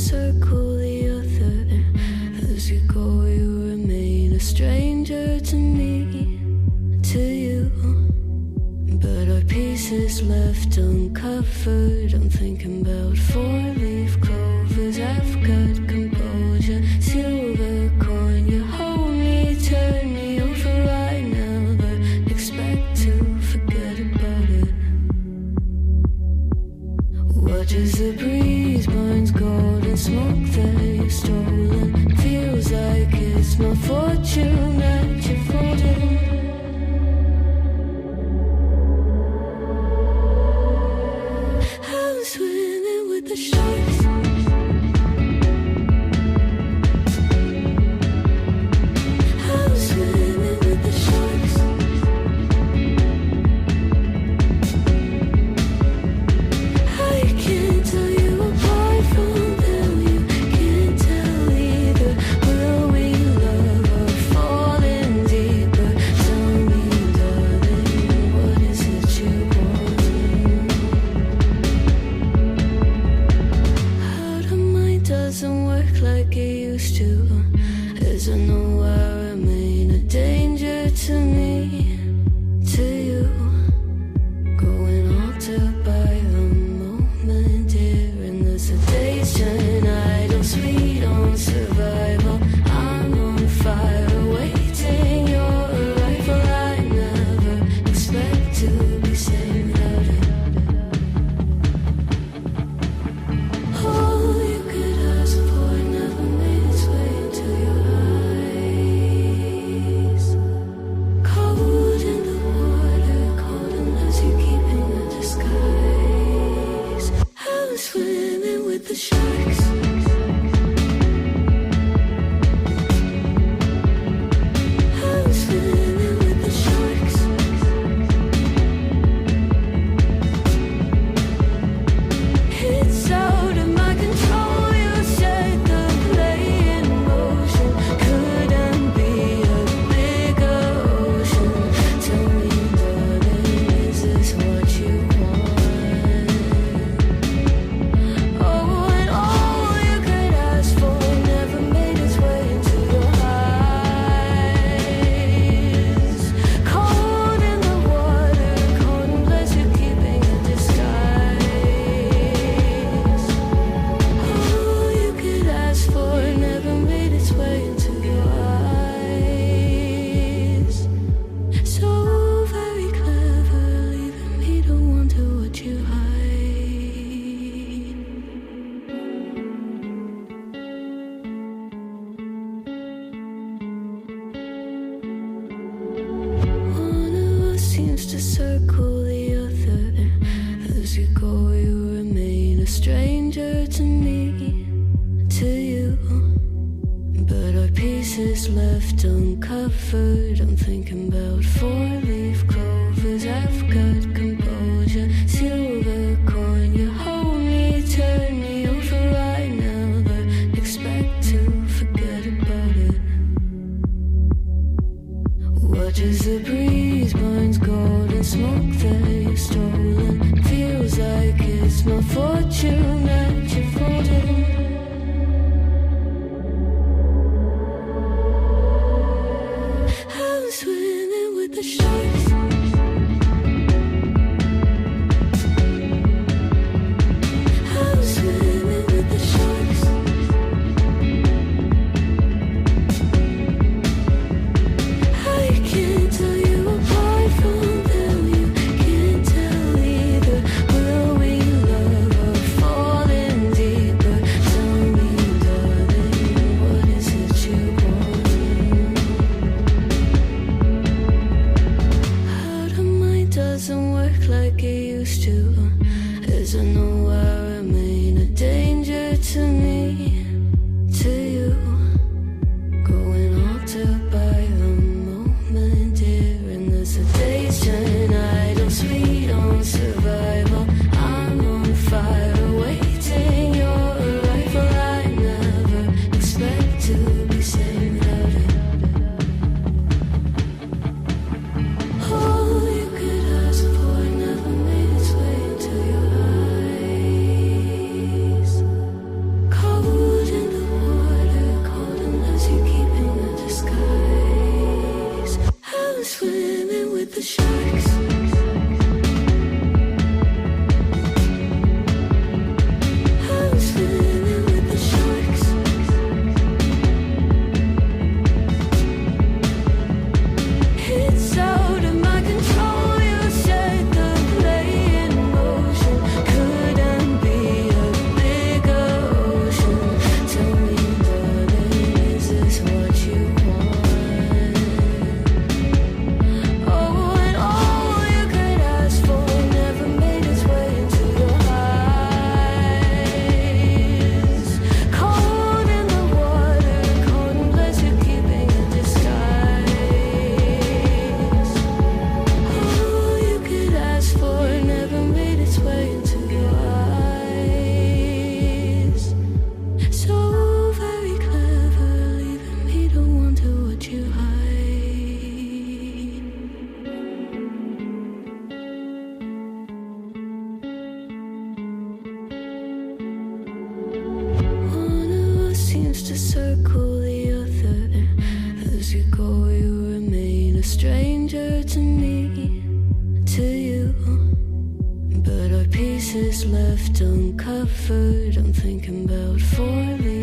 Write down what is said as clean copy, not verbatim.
circle the other. As you go, you remain a stranger to me, to you. But our pieces left uncovered. I'm thinking about four-leaf clovers. I've got composure, silver coin. You hold me, turn me over right now, but expect to forget about it. Watch as the breeze burns golden smoke that you've stolen. Feels like it's my fortune that you're folding. I'm swimming with the sharks. I'm swimming with the sharks. I can't tell you apart from them. You can't tell either. Will we love or fall in deeper? Tell me, darling, what is it you want? How the mind doesn't work like it used to. As I know I remain a danger to me, to you. Going altered by the moment, dear. And as the days turn idle, sweet on survival. I'm on fire, waiting your arrival. I never expect to be saved without it. All you could ask for never made its way into your eyes. Cold in the water, cold unless you're keeping a disguise. I'm swimming with the sharks. I'm swimming with the sharks. It's out of my control. You set the play in motion. Couldn't be a bigger ocean. Tell me, darling, is this what you want? Oh, and all you could ask for never made its way into your eyes. Cold in the water, cold unless you're keeping a disguise. All you could ask for never made its way into your eyes. So very clever, leaving me to wonder what you hide. One of us seems to circle the other. As you go, you remain a stranger to me, to you. But our pieces left uncovered. I'm thinking about four-leaf clovers. I've got composure, silver coin. You hold me, turn me over right now, but expect to forget about it. Watch as the breeze burns golden smoke that you've stolen. Feels like it's my fortune that you're folding. I'm swimming with the sharks. I'm swimming with the sharks. I can't tell you apart from them. You can't tell either. Will we love or fall in was swimming with the sharks. I was swimming with the sharks. It's out of my control. You said the play in motion couldn't be a bigger ocean. Tell me, darling, is this what you want? Oh, and all you could ask for never made its way into your eyes. Cold in the water, cold unless you're keeping in disguise. All you could ask for never made its way into your eyes. So very clever, leaving me to wonder what you hide. One of us seems to circle the other. As you go, you remain a stranger to me, to you. But our pieces left uncovered. I'm thinking about 4 leaves.